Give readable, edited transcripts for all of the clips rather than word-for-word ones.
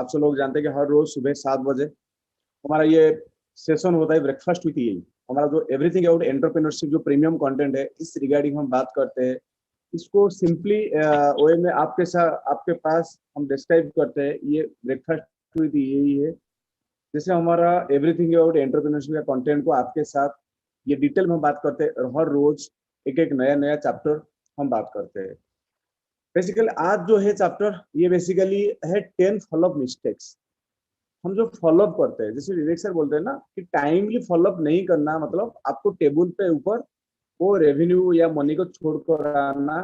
आप सब लोग जानते हैं कि हर रोज सुबह 7 बजे हमारा ये सेशन होता है ब्रेकफास्ट विथ यही। हमारा जो एवरीथिंग अबाउट एंटरप्रेन्योरशिप जो प्रीमियम कंटेंट है, इस रिगार्डिंग हम बात करते हैं। इसको सिंपली वे में आपके साथ आपके पास हम डिस्क्राइब करते हैं। ये ब्रेकफास्ट विथ यही है, जैसे हमारा एवरीथिंग अबाउट एंटरप्रेन्योरशिप का कंटेंट को आपके साथ ये डिटेल में हम बात करते हैं, और हर रोज एक एक नया नया चैप्टर हम बात करते हैं। बेसिकली आज जो है चैप्टर, ये बेसिकली है 10 फॉलोअप मिस्टेक्स। हम जो फॉलोअप करते हैं, जैसे विवेक सर बोलते हैं ना कि टाइमली फॉलोअप नहीं करना, मतलब आपको टेबल पे ऊपर वो रेवेन्यू या मनी को छोड़कर आना,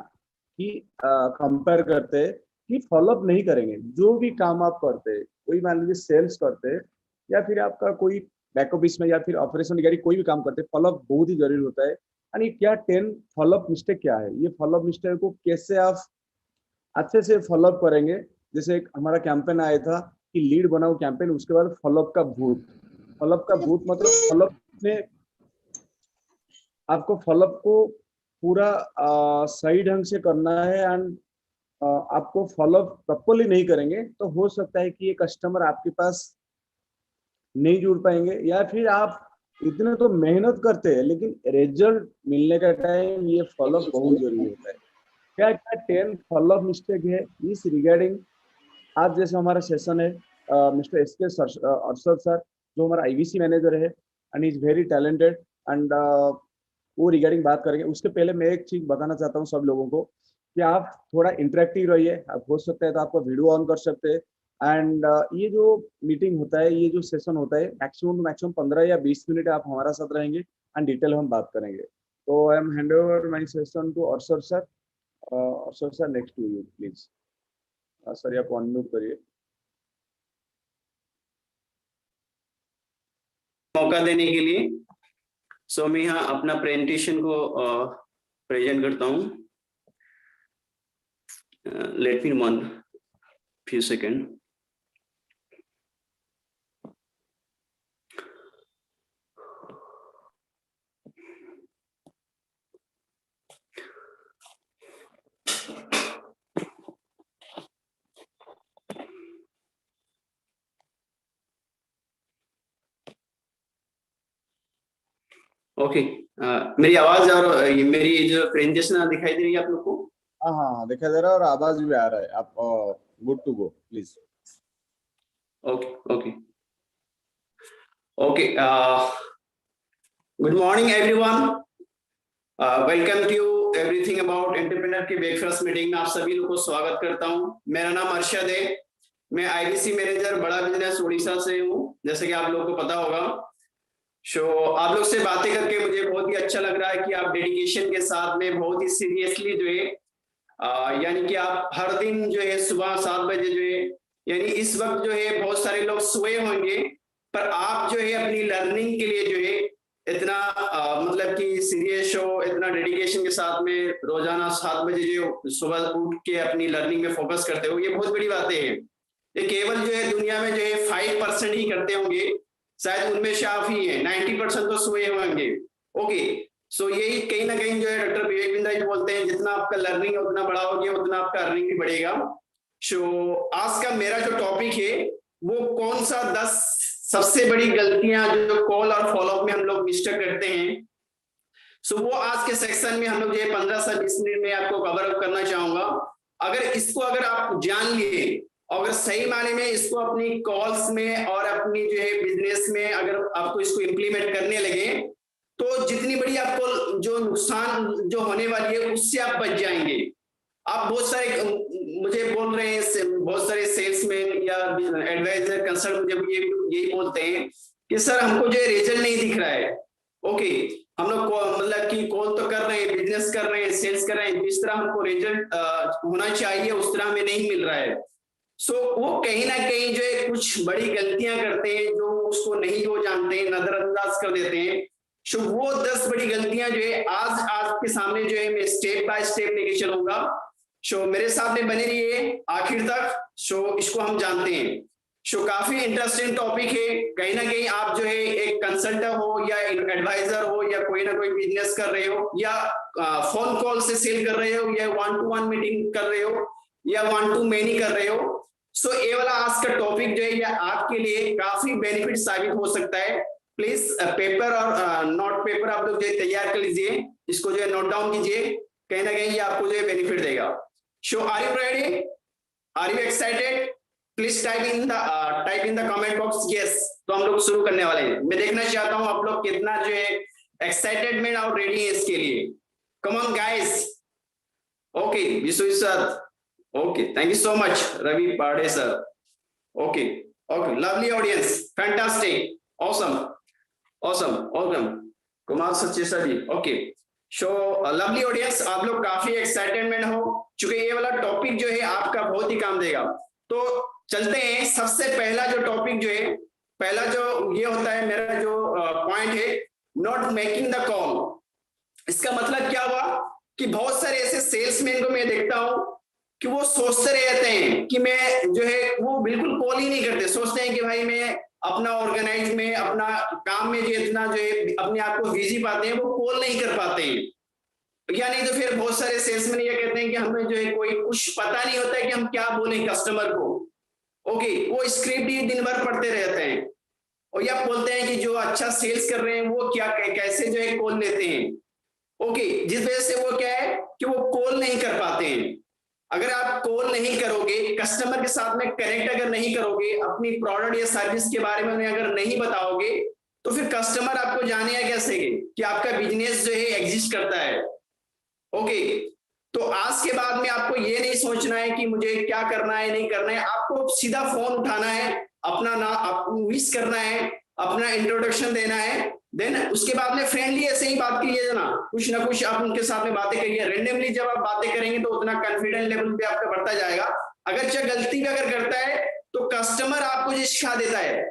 कि कंपेयर करते हैं कि फॉलोअप नहीं करेंगे। जो भी काम आप करते हैं, कोई मान लीजिए सेल्स करते हैं या फिर आपका कोई बैक ऑफिस में या फिर ऑपरेशन वगैरह कोई भी काम करते हैं, फॉलोअप बहुत ही जरूरी होता है। यानी क्या 10 फॉलोअप मिस्टेक क्या है, ये फॉलोअप मिस्टेक को कैसे आप अच्छे से फॉलोअप करेंगे। जैसे एक हमारा कैंपेन आया था कि लीड बनाओ कैंपेन, उसके बाद फॉलोअप का भूत। फॉलोअप का भूत मतलब फॉलोअप में आपको फॉलोअप को पूरा सही ढंग से करना है, एंड आपको फॉलोअप प्रॉपरली नहीं करेंगे तो हो सकता है कि ये कस्टमर आपके पास नहीं जुड़ पाएंगे, या फिर आप इतने तो मेहनत करते हैं लेकिन रिजल्ट मिलने का टाइम ये फॉलोअप बहुत जरूरी होता है। क्या क्या 10 फॉलोअप मिस्टेक है इस रिगार्डिंग आज जैसे हमारा सेशन है, मिस्टर एस के अरशद सर जो हमारा आईवीसी मैनेजर है and is very talented, and वो रिगार्डिंग बात करेंगे। उसके पहले मैं एक चीज बताना चाहता हूँ सब लोगों को कि आप थोड़ा इंटरेक्टिव रहिए। आप हो सकता है तो आपको वीडियो ऑन कर सकते हैं, एंड ये जो मीटिंग होता है, ये जो सेशन होता है, मैक्सिमम 15 या 20 मिनट आप हमारा साथ रहेंगे एंड डिटेल हम बात करेंगे। तो I am hand over my session to Arshad sir. Arshad sir, next to you please. Sir आप अनम्यूट करिए। मौका देने के लिए सो मैं यहाँ अपना प्रेजेंटेशन को प्रेजेंट करता हूँ। Let me one few second. Okay, मेरी आवाज और मेरी जो प्रेजेंटेशन दिखाई दे रही है आप लोग को? हाँ हाँ दिखाई दे रहा है और आवाज भी आ रहा है। आप good to go please. Okay okay okay. Good morning everyone, welcome to everything about entrepreneur की ब्रेकफास्ट मीटिंग में आप सभी लोगों को स्वागत करता हूं। मेरा नाम अरशद है, मैं आईबीसी मैनेजर बड़ा बिजनेस उड़ीसा से हूं, जैसे कि आप लोगों को पता होगा। आप लोग से बातें करके मुझे बहुत ही अच्छा लग रहा है कि आप डेडिकेशन के साथ में बहुत ही सीरियसली जो है यानी कि आप हर दिन जो है सुबह 7 बजे जो है, यानी इस वक्त जो है बहुत सारे लोग सोए होंगे, पर आप जो है अपनी लर्निंग के लिए जो है इतना मतलब कि सीरियस हो, इतना डेडिकेशन के साथ में रोजाना 7 बजे जो सुबह उठ के अपनी लर्निंग में फोकस करते हो, ये बहुत बड़ी बातें हैं। ये केवल जो है दुनिया में जो है 5% ही करते होंगे, शायद उनमें से आप ही है, 90% तो सोए होंगे। ओके, सो यही कहीं ना कहीं जो है डॉक्टर विवेक बिंद्रा जी बोलते हैं, जितना आपका लर्निंग है उतना बड़ा होगा, उतना आपका अर्निंग भी बढ़ेगा। आज का मेरा जो टॉपिक है वो कौन सा 10 सबसे बड़ी गलतियां जो कॉल और फॉलोअप में हम लोग मिस्टेक करते हैं, वो आज के सेक्शन में हम लोग जो है 15 से 20 मिनट में आपको कवर अप करना चाहूंगा। अगर आप जान लिए, अगर सही माने में इसको अपनी कॉल्स में और अपनी जो है बिजनेस में अगर आपको इसको इम्प्लीमेंट करने लगे, तो जितनी बड़ी आपको जो नुकसान जो होने वाली है उससे आप बच जाएंगे। आप बहुत सारे मुझे बोल रहे हैं, बहुत सारे सेल्समैन या एडवाइजर कंसल्ट मुझे यही बोलते हैं कि सर हमको जो है रिजल्ट नहीं दिख रहा है। ओके, हम लोग मतलब कि कॉल तो कर रहे हैं, बिजनेस कर रहे हैं, सेल्स कर रहे हैं, जिस तरह हमको रिजल्ट होना चाहिए उस तरह में नहीं मिल रहा है। वो कहीं ना कहीं जो है कुछ बड़ी गलतियां करते हैं, जो उसको नहीं वो जानते हैं, नजरअंदाज कर देते हैं। वो 10 बड़ी गलतियां जो है आज आपके सामने जो है मैं स्टेप बाय स्टेप लेके चलूंगा। मेरे सामने बने रहिए आखिर तक। इसको हम जानते हैं। काफी इंटरेस्टिंग टॉपिक है। कहीं ना कहीं आप जो है एक कंसल्टेंट हो या एडवाइजर हो या कोई ना कोई बिजनेस कर रहे हो, या फोन कॉल से सेल कर रहे हो, या 1-to-1 मीटिंग कर रहे हो, या 1-to-many कर रहे हो, सो ये वाला आज का टॉपिक जो है ये आपके लिए काफी बेनिफिट साबित हो सकता है। प्लीज पेपर और नोट पेपर आप लोग जो है तैयार कर लीजिए, इसको जो है नोट डाउन कीजिए, कहीं ना कहीं ये आपको जो है बेनिफिट देगा। So are you ready? Are you excited? Please type in the comment box yes. तो हम लोग शुरू करने वाले हैं। मैं देखना चाहता हूं आप लोग कितना जो है एक्साइटेडमेंट और रेडी है इसके लिए। Come on guys. Okay Vishwa sir, okay thank you so much Ravi Pande sir. Okay okay lovely audience, fantastic, awesome awesome awesome, Kumar सचेसा ji. Okay so lovely audience, आप लोग काफी एक्साइटेडमेंट हो चुके, ये वाला टॉपिक जो है आपका बहुत ही काम देगा। तो चलते हैं, सबसे पहला जो टॉपिक जो है, पहला जो ये होता है मेरा जो पॉइंट है, नॉट मेकिंग द कॉल। इसका मतलब क्या हुआ कि बहुत सारे ऐसे सेल्समैन को मैं देखता हूं कि वो सोचते रहते हैं कि मैं जो है वो बिल्कुल कॉल ही नहीं करते, सोचते हैं कि भाई मैं अपना ऑर्गेनाइज में अपना काम में जो इतना जो है अपने आप को बिजी पाते हैं वो कॉल नहीं कर पाते हैं। या नहीं तो फिर बहुत सारे सेल्समैन ये कहते हैं कि हमें जो है कोई कुछ पता नहीं होता है कि हम क्या बोलें कस्टमर को। ओके, वो स्क्रिप्ट ही दिन भर पढ़ते रहते हैं और या बोलते हैं कि जो अच्छा सेल्स कर रहे हैं वो क्या कैसे जो है कॉल लेते हैं। ओके, जिस वजह से वो क्या है कि वो कॉल नहीं कर पाते हैं। अगर आप कॉल नहीं करोगे, कस्टमर के साथ में कनेक्ट अगर नहीं करोगे, अपनी प्रोडक्ट या सर्विस के बारे में अगर नहीं बताओगे, तो फिर कस्टमर आपको जानेगा कैसे कि आपका बिजनेस जो है एग्जिस्ट करता है। ओके, तो आज के बाद में आपको ये नहीं सोचना है कि मुझे क्या करना है नहीं करना है, आपको सीधा फोन उठाना है, अपना नाम विश करना है, अपना इंट्रोडक्शन देना है, देन उसके बाद में फ्रेंडली ऐसे ही बात कीजिए ना, कुछ ना कुछ आप उनके साथ में बातें करिए। रेंडमली जब आप बातें करेंगे तो उतना कॉन्फिडेंस लेवल भी आपका बढ़ता जाएगा। अगर चाहे गलती भी अगर करता है तो कस्टमर आपको जो सिखा देता है।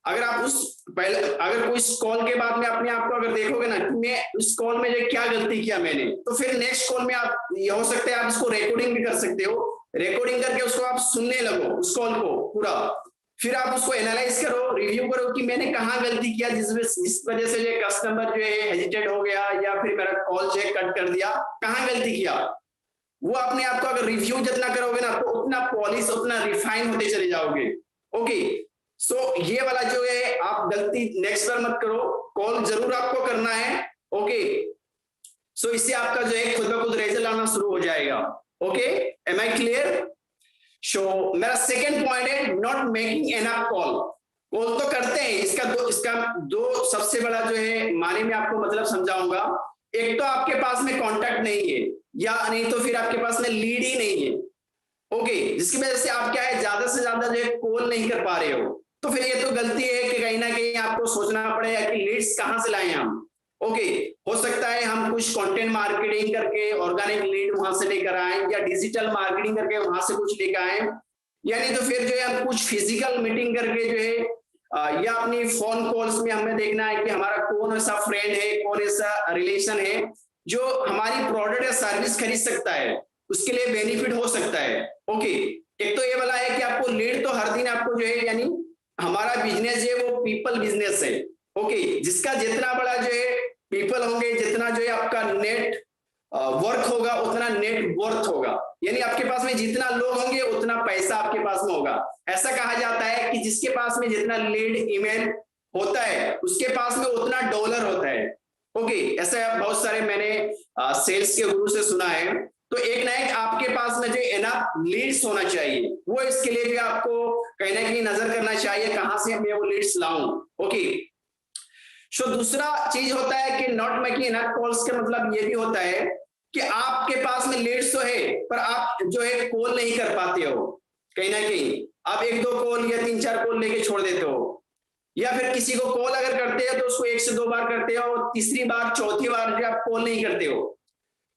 अगर आप उस पहले अगर कोई कॉल के बाद में अपने आप को अगर देखोगे ना कि मैं उस कॉल में जो क्या गलती किया मैंने, तो फिर नेक्स्ट कॉल में आप ये हो सकता है आप इसको रिकॉर्डिंग भी कर सकते हो, रिकॉर्डिंग करके उसको आप सुनने लगो उस कॉल को पूरा, फिर आप उसको एनालाइज करो, रिव्यू करो कि मैंने कहाँ गलती किया जिस वजह से जो कस्टमर जो है हेजिटेट हो गया या फिर मेरा कॉल जो है कट कर दिया, कहाँ गलती किया। वो अपने आप को अगर रिव्यू जितना करोगे ना तो उतना पॉलिश उतना रिफाइन होते चले जाओगे। ओके, सो ये वाला जो है आप गलती नेक्स्ट बार मत करो, कॉल जरूर आपको करना है। ओके, सो इससे आपका जो है खुद ब खुद रिजल्ट आना शुरू हो जाएगा। Okay, am I clear? So मेरा सेकेंड पॉइंट है not making enough call. Call तो करते हैं, इसका दो सबसे बड़ा जो है माने में आपको मतलब समझाऊंगा। एक तो आपके पास में कॉन्टैक्ट नहीं है, या नहीं तो फिर आपके पास में लीड ही नहीं है। ओके, जिसकी वजह से आप क्या है ज्यादा से ज्यादा जो है कॉल नहीं कर पा रहे हो, तो फिर ये तो गलती है कि कहीं ना कहीं आपको सोचना पड़ेगा कि लीड्स कहां से लाएं हम। ओके, हो सकता है हम कुछ कंटेंट मार्केटिंग करके ऑर्गेनिक लीड वहां से लेकर आए, या डिजिटल मार्केटिंग करके वहां से कुछ लेकर आए, या नहीं तो फिर जो है हम कुछ फिजिकल मीटिंग करके जो है या अपनी फोन कॉल्स में हमें देखना है कि हमारा कौन ऐसा फ्रेंड है, कौन ऐसा रिलेशन है जो हमारी प्रोडक्ट या सर्विस खरीद सकता है, उसके लिए बेनिफिट हो सकता है। ओके, एक तो ये वाला है कि आपको लीड तो हर दिन आपको जो है, यानी हमारा बिजनेस है वो पीपल बिजनेस है। ओके, जिसका जितना बड़ा जो है पीपल होंगे, जितना जो है आपका नेट वर्क होगा उतना नेट वर्थ होगा, यानी आपके पास में जितना लोग होंगे उतना पैसा आपके पास में होगा। ऐसा कहा जाता है कि जिसके पास में जितना लीड ईमेल होता है उसके पास में उतना डॉलर होता है। ओके, ऐसा बहुत सारे मैंने सेल्स के गुरु से सुना है। तो एक ना एक आपके पास में जो एनफ लीड्स होना चाहिए, वो इसके लिए भी आपको कहीं ना कहीं नजर करना चाहिए कहां से मैं वो लीड्स लाऊं। ओके, सो दूसरा चीज होता है कि नॉट मेकिंग एनफ कॉल्स का मतलब ये भी होता है कि आपके पास में लीड्स तो है पर आप जो है कॉल नहीं कर पाते हो। कहीं ना कहीं आप एक दो कॉल या तीन चार कॉल लेके छोड़ देते हो, या फिर किसी को कॉल अगर करते हो तो उसको एक से दो बार करते हो, तीसरी बार चौथी बार जो आप कॉल नहीं करते हो।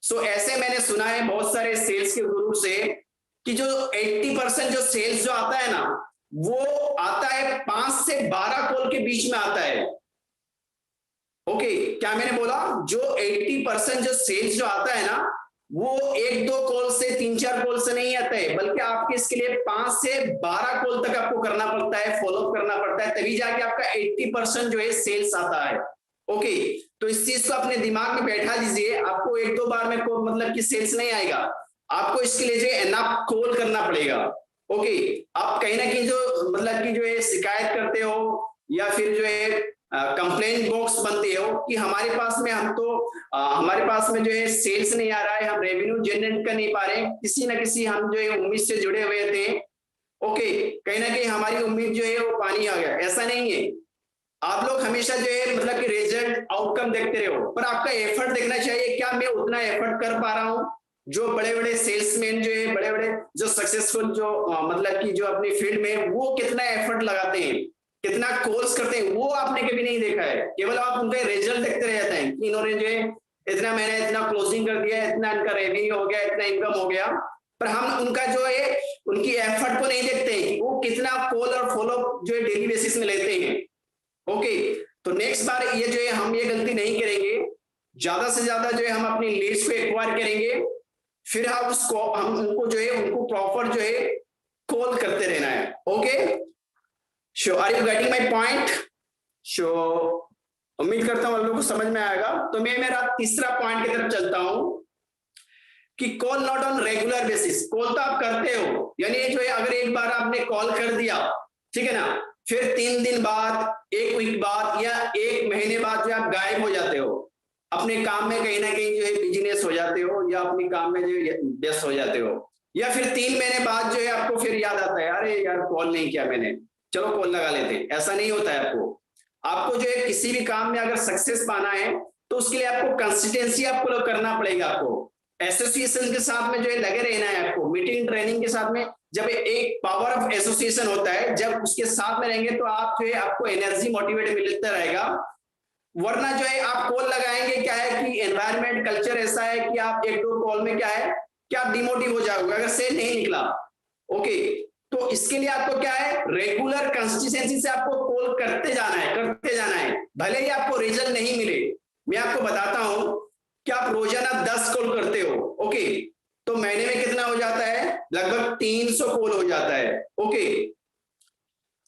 सो ऐसे मैंने सुना है बहुत सारे सेल्स के गुरु से कि जो 80% जो सेल्स जो आता है ना वो आता है 5 से 12 कॉल के बीच में आता है। ओके, क्या मैंने बोला? जो 80% जो सेल्स जो आता है ना वो एक दो कॉल से तीन चार कॉल से नहीं आता है, बल्कि आपके इसके लिए 5 से 12 कॉल तक आपको करना पड़ता है, फॉलोअप करना पड़ता है, तभी जाके आपका 80% जो है सेल्स आता है। ओके, तो इस चीज को अपने दिमाग में बैठा दीजिए, आपको एक दो बार में मतलब कि सेल्स नहीं आएगा, आपको इसके लिए जो है एनफ कॉल करना पड़ेगा। ओके, आप कहीं ना कहीं जो मतलब कि जो है शिकायत करते हो या फिर जो है कंप्लेंट बॉक्स बनते हो कि हमारे पास में हमारे पास में जो है सेल्स नहीं आ रहा है, हम रेवेन्यू जनरेट कर नहीं पा रहे, किसी ना किसी हम जो है उम्मीद से जुड़े हुए थे। ओके, कहीं ना कहीं हमारी उम्मीद जो है वो पानी आ गया, ऐसा नहीं है। आप लोग हमेशा जो है मतलब कि रिजल्ट आउटकम देखते रहो, पर आपका एफर्ट देखना चाहिए, क्या मैं उतना एफर्ट कर पा रहा हूँ? जो बड़े बड़े सेल्समैन जो है, बड़े बड़े जो सक्सेसफुल जो मतलब कि जो अपनी फील्ड में वो कितना एफर्ट लगाते हैं, कितना कोर्स करते हैं, वो आपने कभी नहीं देखा है। केवल आप उनका रिजल्ट देखते रह जाते हैं कि इन्होंने जो है इतना मैंने इतना क्लोजिंग कर दिया, इतना इनका रेवेन्यू हो गया, इतना इनकम हो गया, पर हम उनका जो है उनकी एफर्ट को नहीं देखते हैं कि वो कितना कॉल और फॉलो जो है डेली बेसिस में लेते हैं। ओके, तो नेक्स्ट बार ये जो है हम ये गलती नहीं करेंगे, ज्यादा से ज्यादा जो है हम अपनी लीड्स को एक्वायर करेंगे, फिर हम उनको जो है उनको प्रॉपर जो है कॉल करते रहना है। Okay, so are you getting my point? So उम्मीद करता हूं आप लोगों को समझ में आएगा। तो मैं मेरा तीसरा पॉइंट की तरफ चलता हूं कि call not on regular basis. Call तो आप करते हो, यानी जो है अगर एक बार आपने कॉल कर दिया, ठीक है ना, फिर 3 दिन बाद, 1 वीक बाद या 1 महीने बाद जो आप गायब हो जाते हो, अपने काम में कहीं ना कहीं जो है बिजनेस हो जाते हो या अपने काम में जो है व्यस्त हो जाते हो, या फिर 3 महीने बाद जो है आपको फिर याद आता है, अरे यार कॉल नहीं किया मैंने, चलो कॉल लगा लेते हैं। ऐसा नहीं होता है। आपको जो है किसी भी काम में अगर सक्सेस पाना है तो उसके लिए आपको कंसिस्टेंसी आपको करना पड़ेगा, आपको एसोसिएशन के साथ में जो है लगे रहना है, आपको मीटिंग ट्रेनिंग के साथ में, जब एक पावर ऑफ एसोसिएशन होता है, जब उसके साथ में रहेंगे तो आप जो है आपको एनर्जी मोटिवेट मिलता रहेगा। वरना जो है आप कॉल लगाएंगे, क्या है कि एनवायरमेंट कल्चर ऐसा है कि आप 1-2 कॉल में क्या है कि आप डिमोटिव हो जाओगे अगर सेल नहीं निकला। ओके, तो इसके लिए आपको क्या है, रेगुलर कंसिस्टेंसी से आपको कॉल करते जाना है, भले ही आपको रिजल्ट नहीं मिले। मैं आपको बताता हूं कि आप रोजाना 10 कॉल करते हो, ओके, तो महीने में कितना हो जाता है, लगभग 300 कॉल हो जाता है। ओके,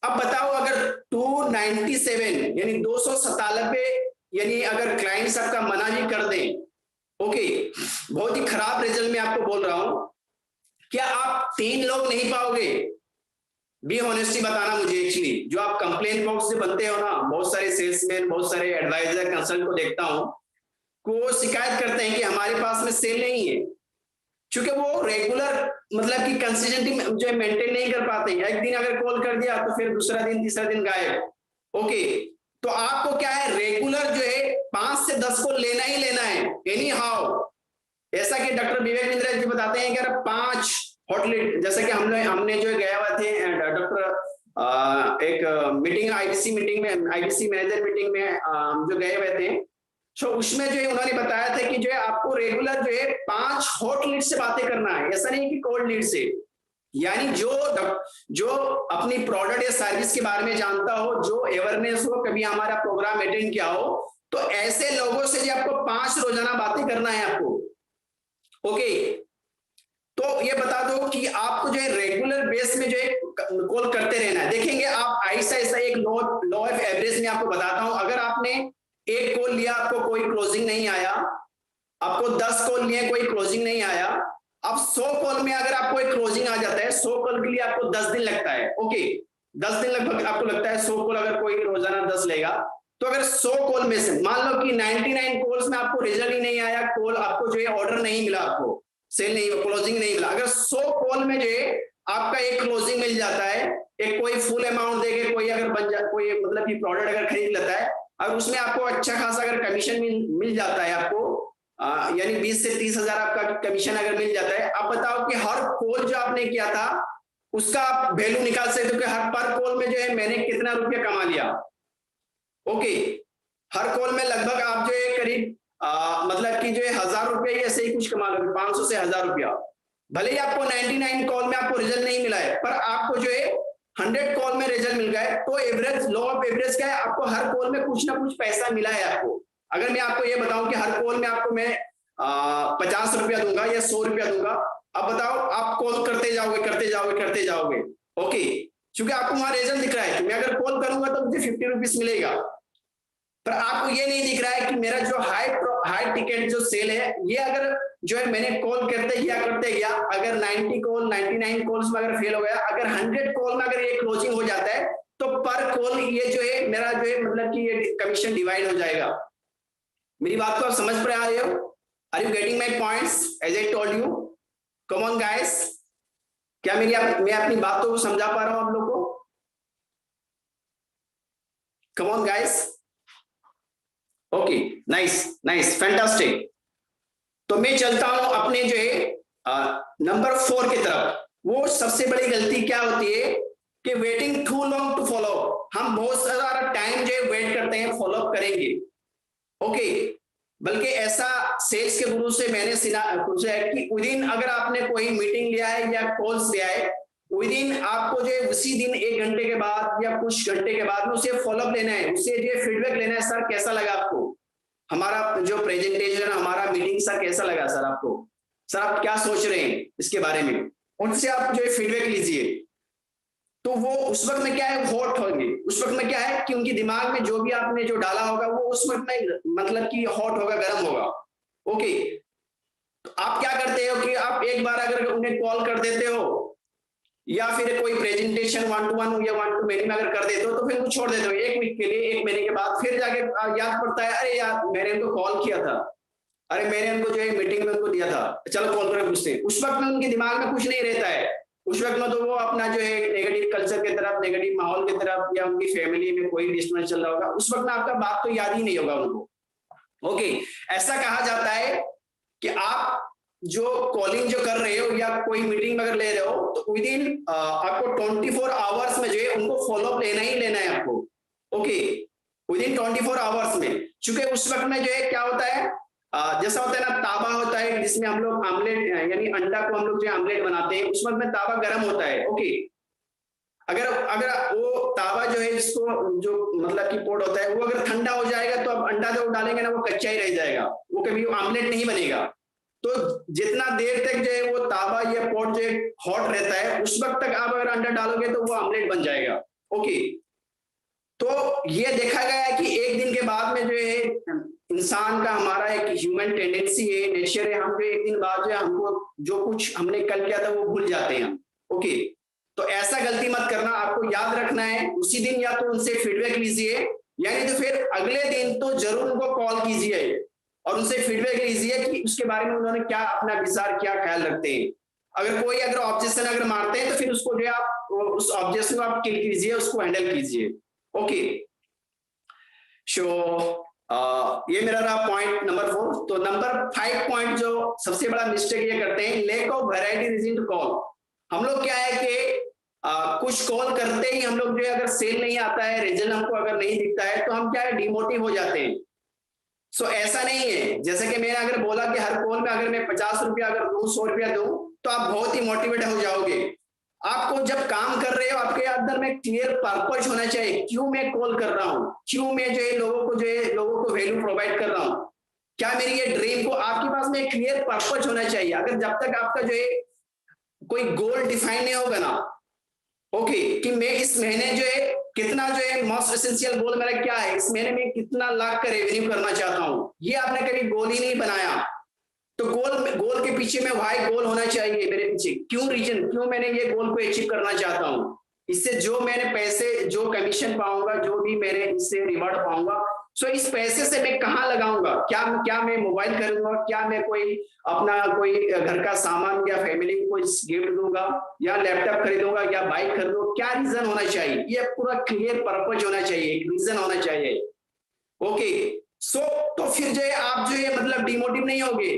अब बताओ अगर 297 यानी 297 यानी अगर क्लाइंट्स आपका मना भी कर दें, ओके, बहुत ही खराब रिजल्ट में आपको बोल रहा हूं, क्या आप 3 लोग नहीं पाओगे? बी ऑनेस्टली बताना मुझे। एक्चुअली जो आप कंप्लेंट बॉक्स से बनते हो ना, बहुत सारे सेल्समैन, बहुत सारे एडवाइजर, कंसल्ट को देखता हूं, वो शिकायत करते हैं कि हमारे पास में सेल नहीं है, क्योंकि वो रेगुलर मतलब कि कंसिस्टेंसी जो है मेंटेन नहीं कर पाते। एक दिन अगर कॉल कर दिया तो फिर दूसरा दिन, तीसरा दिन गायब। ओके, तो आपको क्या है, रेगुलर जो है 5 से 10 को लेना ही लेना है, एनी हाउ। ऐसा कि डॉक्टर विवेक इंद्र जी बताते हैं कि अगर 5 हॉटलिस्ट, जैसे कि हमने जो गया हुआ थे डॉक्टर एक मीटिंग, आईबीसी मीटिंग में, आईबीसी मैनेजर मीटिंग में जो गए हुए थे, तो उसमें जो है उन्होंने बताया था कि जो है आपको रेगुलर जो है 5 हॉट लीड से बातें करना है, ऐसा नहीं कि कोल्ड लीड से। यानी जो अपनी प्रोडक्ट या सर्विस के बारे में जानता हो, जो अवेयरनेस हो, कभी हमारा प्रोग्राम अटेंड किया हो, तो ऐसे लोगों से जो आपको 5 रोजाना बातें करना है आपको। ओके, तो ये बता दो कि आपको जो है रेगुलर बेस में जो है कॉल करते रहना है। देखेंगे आप ऐसा ऐसा एक लॉ ऑफ एवरेज में आपको बताता हूं, अगर आपने 1 कॉल लिया, आपको कोई क्लोजिंग नहीं आया, आपको 10 कॉल लिए, कोई क्लोजिंग नहीं आया, अब 100 कॉल में अगर आपको एक क्लोजिंग आ जाता है, 100 कॉल के लिए आपको 10 दिन लगता है। ओके, 10 दिन लगभग आपको लगता है 100 कॉल अगर कोई रोजाना 10 लेगा, तो अगर 100 कॉल में से मान लो कि 99 कॉल्स में आपको रिजल्ट ही नहीं आया, कॉल आपको जो है ऑर्डर नहीं मिला, आपको सेल नहीं, क्लोजिंग नहीं मिला, अगर 100 कॉल में जो है आपका एक क्लोजिंग मिल जाता है, एक कोई फुल अमाउंट देके कोई अगर कोई मतलब कि प्रोडक्ट अगर खरीद लेता है, और उसमें आपको अच्छा खासा अगर कमीशन मिल जाता है आपको, यानी 20 से 30 हजार आपका कमीशन अगर मिल जाता है, आप बताओ कि हर कॉल जो आपने किया था उसका आप वैल्यू निकाल सकते हो कि हर पर कॉल में जो है मैंने कितना रुपया कमा लिया। ओके, हर कॉल में लगभग आप जो है करीब मतलब कि जो है 1000 रुपया ऐसे ही कुछ कमा लोगे, 500 से 1000 रुपया। भले ही आपको 99 कॉल में आपको रिजल्ट नहीं मिला है, पर आपको जो है 100 कॉल में रिजल्ट मिल गया है, तो एवरेज, लॉ ऑफ एवरेज क्या है, आपको हर कॉल में कुछ ना कुछ पैसा मिला है आपको। अगर मैं आपको ये बताऊं कि हर कॉल में आपको मैं 50 रुपया दूंगा या 100 रुपया दूंगा, अब बताओ आप कॉल करते जाओगे। ओके, क्योंकि आपको वहां रिजल्ट दिख रहा है कि मैं अगर कॉल करूंगा तो मुझे 50 रुपीज मिलेगा, पर आपको ये नहीं दिख रहा है कि मेरा जो हाई टिकट जो सेल है, ये अगर जो है मैंने कॉल करते गया, अगर 90 कॉल 99 कॉल्स में अगर फेल हो गया, अगर 100 कॉल में अगर ये क्लोजिंग हो जाता है तो पर कॉल ये जो है मेरा जो है मतलब कि ये कमीशन डिवाइड हो जाएगा। मेरी बात को आप समझ पा रहे हो? Are you getting my points as I told you? Come on guys, क्या मैं अपनी बातों को समझा पा रहा हूं आप लोग को? कम on guys. Okay, nice fantastic. तो मैं चलता हूं अपने जो है नंबर 4 की तरफ। वो सबसे बड़ी गलती क्या होती है कि waiting too long to follow. हम बहुत सारा टाइम जो है वेट करते हैं फॉलो अप करेंगे। ओके, बल्कि ऐसा सेल्स के गुरु से मैंने पूछा है कि विदिन अगर आपने कोई मीटिंग लिया है या कॉल्स लिया है, विदिन आपको जो है उसी दिन 1 घंटे के बाद या कुछ घंटे के बाद में उसे फॉलोअप लेना है, उसे जो फीडबैक लेना है। सर कैसा लगा आपको हमारा जो प्रेजेंटेशन, हमारा मीटिंग सर कैसा लगा सर आपको? सर आप क्या सोच रहे हैं इसके बारे में? उनसे आप जो है फीडबैक लीजिए। तो वो उस वक्त में क्या है, हॉट होंगे। उस वक्त में क्या है कि उनके दिमाग में जो भी आपने जो डाला होगा वो उस वक्त में मतलब कि हॉट होगा, गर्म होगा। ओके, तो आप क्या करते हो कि आप एक बार अगर उन्हें कॉल कर देते हो या फिर कोई प्रेजेंटेशन 1 to 1 या 1 to many में अगर कर देते हो तो फिर वो छोड़ देते हो 1 वीक के लिए। 1 महीने के बाद फिर जाके याद पड़ता है, अरे यार मैंने उनको कॉल किया था, अरे मैंने उनको जो है मीटिंग में उनको दिया था, चलो कॉल करके पूछते हैं। उस वक्त में उनके दिमाग में कुछ नहीं रहता है। उस वक्त में तो वो अपना जो है नेगेटिव कल्चर की तरफ, नेगेटिव माहौल की तरफ, या उनकी फैमिली में कोई डिस्टर्बेंस चल रहा होगा, उस वक्त में आपका बात तो याद ही नहीं होगा उनको। ओके, ऐसा कहा जाता है कि आप जो कॉलिंग जो कर रहे हो या कोई मीटिंग अगर ले रहे हो तो विदिन आपको 24 आवर्स में जो है उनको फॉलोअप लेना ही लेना है आपको। ओके, विदिन 24 आवर्स में, चूंकि उस वक्त में जो है क्या होता है, जैसा होता है ना तावा होता है जिसमें हम लोग आमलेट यानी अंडा को हम लोग जो आमलेट बनाते हैं, उस वक्त में तावा गर्म होता है। ओके, अगर वो तावा जो है इसको जो मतलब की पोट होता है वो अगर ठंडा हो जाएगा तो अब अंडा जो डालेंगे ना वो कच्चा ही रह जाएगा, वो कभी आमलेट नहीं बनेगा। तो जितना देर तक जो है वो तावा या पोट जो है हॉट रहता है, उस वक्त तक आप अगर अंडा डालोगे तो वो आमलेट बन जाएगा। ओके, तो ये देखा गया है कि एक दिन के बाद में जो है इंसान का हमारा एक ह्यूमन टेंडेंसी है, नेचर है, हम जो एक दिन बाद जो है हमको जो कुछ हमने कल किया था वो भूल जाते हैं। ओके, तो ऐसा गलती मत करना, आपको याद रखना है। उसी दिन या तो उनसे फीडबैक लीजिए, यानी तो फिर अगले दिन तो जरूर उनको कॉल कीजिए और उनसे फीडबैक लीजिए कि उसके बारे में उन्होंने क्या अपना विचार, क्या ख्याल रखते हैं। अगर ऑब्जेक्शन अगर मारते हैं तो फिर उसको जो है आप उस ऑब्जेक्शन को आप किल कीजिए, उसको हैंडल कीजिए। ओके, सो ये मेरा रहा पॉइंट नंबर 4। तो नंबर 5 पॉइंट जो सबसे बड़ा मिस्टेक ये करते हैं, lack of variety reason to call. हम लोग क्या है कि कुछ कॉल करते ही हम लोग जो है अगर सेल नहीं आता है, रिजल्ट हमको अगर नहीं दिखता है तो हम क्या है डिमोटिव हो जाते हैं। सो ऐसा नहीं है, जैसे कि मैंने अगर बोला कि हर कॉल में अगर मैं 50 रुपया अगर दूं, 100 रुपया दूं, तो आप बहुत ही मोटिवेट हो जाओगे। आपको जब काम कर रहे हो आपके अंदर में क्लियर पर्पस होना चाहिए, क्यों मैं कॉल कर रहा हूँ, क्यों मैं जो है लोगों को वैल्यू प्रोवाइड कर रहा हूँ, क्या मेरी ये ड्रीम को, आपके पास में क्लियर पर्पस होना चाहिए। अगर जब तक आपका जो है कोई गोल डिफाइन नहीं होगा ना, ओके, कि मैं इस महीने जो है कितना जो है मोस्ट एसेंशियल गोल मेरा क्या है, इस महीने में कितना लाख का रेवेन्यू करना चाहता हूँ, ये आपने कभी गोल ही नहीं बनाया। तो गोल के पीछे में वाई गोल होना चाहिए मेरे पीछे, क्यों रीजन, क्यों मैंने ये गोल को अचीव करना चाहता हूँ, इससे जो मैंने पैसे जो कमीशन पाऊंगा, जो भी मैंने इससे रिवॉर्ड पाऊंगा, सो इस पैसे से मैं कहाँ लगाऊंगा, क्या मैं मोबाइल खरीदूंगा, क्या मैं कोई अपना कोई घर का सामान या फैमिली को कोई गिफ्ट दूंगा या लैपटॉप खरीदूंगा या बाइक खरीदूंगा, क्या रीजन होना चाहिए, ये पूरा क्लियर पर्पज होना चाहिए, एक रीजन होना चाहिए। ओके, सो तो फिर जो है आप जो है मतलब डिमोटिव नहीं होगे।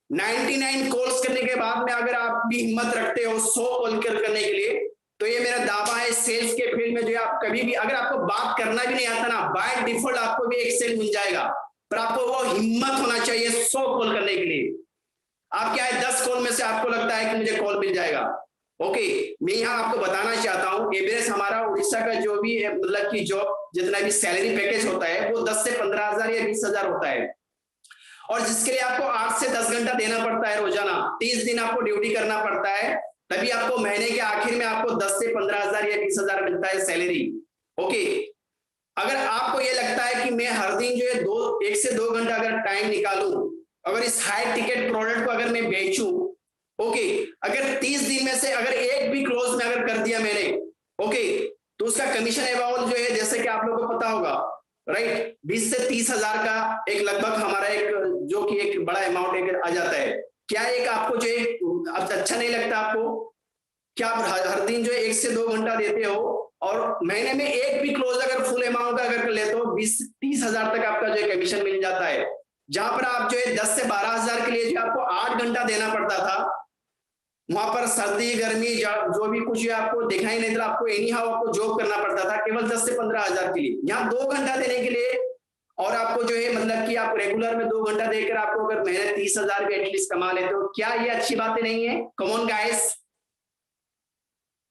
99 कॉल्स करने के बाद में अगर आप भी हिम्मत रखते हो 100 कॉल करने के लिए, तो ये मेरा दावा है सेल्स के फील्ड में जो है आप कभी भी अगर आपको बात करना भी नहीं आता ना, बाय डिफॉल्ट आपको भी एक सेल मिल जाएगा, पर आपको वो हिम्मत होना चाहिए 100 कॉल करने के लिए। आप क्या है 10 कॉल में से आपको लगता है कि मुझे कॉल मिल जाएगा। ओके, मैं यहाँ आपको बताना चाहता हूँ एवरेज हमारा उड़ीसा का जो भी मतलब की जॉब जितना भी सैलरी पैकेज होता है वो 10 से 15,000 या 20,000 होता है, और जिसके लिए आपको 8 से 10 घंटा देना पड़ता है रोजाना, 30 दिन आपको ड्यूटी करना पड़ता है, तभी आपको महीने के आखिर में आपको 10 से 15,000 या 20,000 मिलता है सैलरी। ओके, अगर आपको ये लगता है कि मैं हर दिन जो है 1 से 2 घंटा अगर टाइम निकालूं अगर इस हाई टिकट प्रोडक्ट को अगर मैं बेचूं, ओके, अगर 30 दिन में से अगर एक भी क्लोज में अगर कर दिया मैंने, ओके, तो उसका कमीशन अमाउंट जो है, जैसे कि आप लोगों को पता होगा, राइट, 20 से 30 हजार का एक लगभग हमारा एक जो कि एक बड़ा अमाउंट एक आ जाता है। क्या एक आपको जो एक अच्छा नहीं लगता आपको? क्या आप हर दिन जो है 1 से 2 घंटा देते हो और महीने में एक भी क्लोज अगर फुल अमाउंट का अगर कर लेते हो 20 से 30 हजार तक आपका जो है कमीशन मिल जाता है। जहां पर आप जो है 10 से 12 हजार के लिए जो आपको 8 घंटा देना पड़ता था, वहां पर सर्दी गर्मी जो भी कुछ आपको दिखाई नहीं था, आपको एनी हाउ आपको जॉब करना पड़ता था केवल 10 से 15 हजार के लिए। यहाँ 2 घंटा देने के लिए और आपको जो है मतलब कि आप रेगुलर में 2 घंटा देकर आपको अगर महीने 30 हजार भी एटलीस्ट कमा लेते हो, क्या ये अच्छी बातें नहीं है? कम on guys,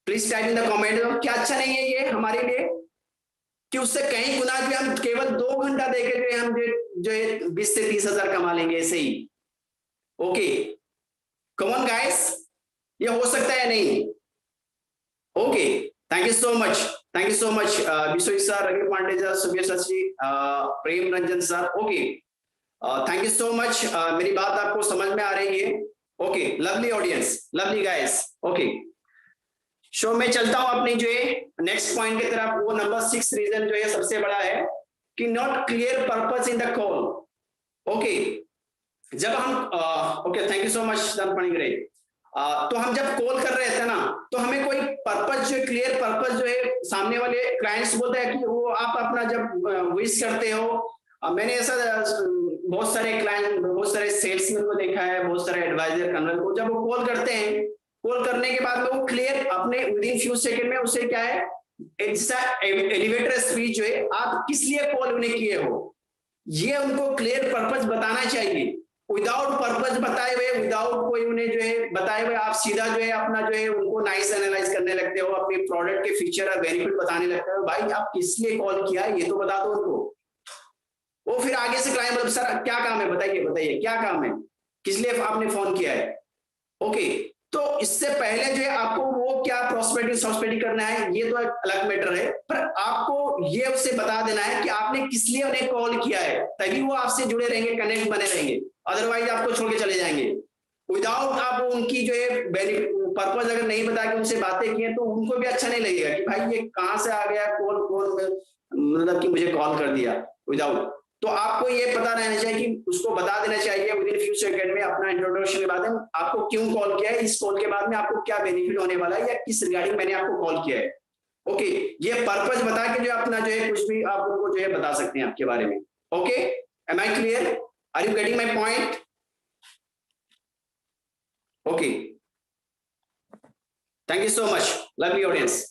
please type in the comment, क्या अच्छा नहीं है ये हमारे लिए कि उससे कहीं गुना भी हम केवल 2 घंटा देकर जो है हम जो है 20 से 30 हजार कमा लेंगे ऐसे ही? ओके, कम ऑन गाइस, ये हो सकता है नहीं? Okay, thank you so much, thank you so much Vishwa sir, Ravi Pandey sir, Subir sir ji, Prem Ranjan sir. Okay, thank you so much, मेरी बात आपको समझ में आ रही है? Okay, lovely audience, lovely guys. Okay, show में चलता हूं अपनी जो है नेक्स्ट पॉइंट की तरफ। वो नंबर 6 रीजन जो है सबसे बड़ा है कि not clear purpose in the call. Okay, जब हम okay, thank you so much Panigrahi. तो हम जब कॉल कर रहे थे ना, तो हमें कोई पर्पस जो क्लियर पर्पस जो है, सामने वाले क्लाइंट्स बोलते हैं कि वो आप अपना जब विश करते हो, मैंने ऐसा बहुत सारे क्लाइंट, बहुत सारे सेल्समैन को देखा है, बहुत सारे एडवाइजर कन्वर्ट को, जब वो कॉल करते हैं, कॉल करने के बाद में वो क्लियर अपने विद इन फ्यू सेकंड में उसे क्या है, एलिवेटर स्पीच जो है, आप किस लिए कॉल उन्हें किए हो, ये उनको क्लियर पर्पस बताना चाहिए। विदाउट पर्पस बताए हुए, विदाउट कोई उन्हें जो है बताए हुए, आप सीधा जो है अपना जो है उनको नाइस एनालाइज करने लगते हो, अपने प्रोडक्ट के फीचर और बेनिफिट बताने लगते हो। भाई आप किस लिए कॉल किया है ये तो बता दो उनको। वो फिर आगे से क्लाइंट मतलब सर क्या काम है, बताइए बताइए क्या काम है, किस लिए आपने फोन किया है? ओके, तो इससे पहले जो है आपको वो क्या प्रोस्पेक्टिव सब्सपेक्टिव करना है ये तो एक अलग मैटर है, पर आपको ये उसे बता देना है कि आपने किस लिए उन्हें कॉल किया है, तभी वो आपसे जुड़े रहेंगे, कनेक्ट बने रहेंगे, अदरवाइज आपको छोड़ के चले जाएंगे। विदाउट आप उनकी जो है पर्पज अगर नहीं बता के उनसे बातें की हैं, तो उनको भी अच्छा नहीं लगेगा कि भाई ये कहां से आ गया, कौन मतलब कि मुझे कॉल कर दिया विदाउट। तो आपको ये पता रहना चाहिए कि उसको बता देना चाहिए विद इन फ्यू सेकंड में, अपना इंट्रोडक्शन के बाद में आपको क्यों कॉल किया है, इस कॉल के बाद में आपको क्या बेनिफिट होने वाला है, या किस रिगार्डिंग मैंने आपको कॉल किया है। ओके, ये पर्पज बता के जो अपना जो है कुछ भी आप उनको जो है बता सकते हैं आपके बारे में। Okay, am I clear? Are you getting my point? Okay, thank you so much lovely audience.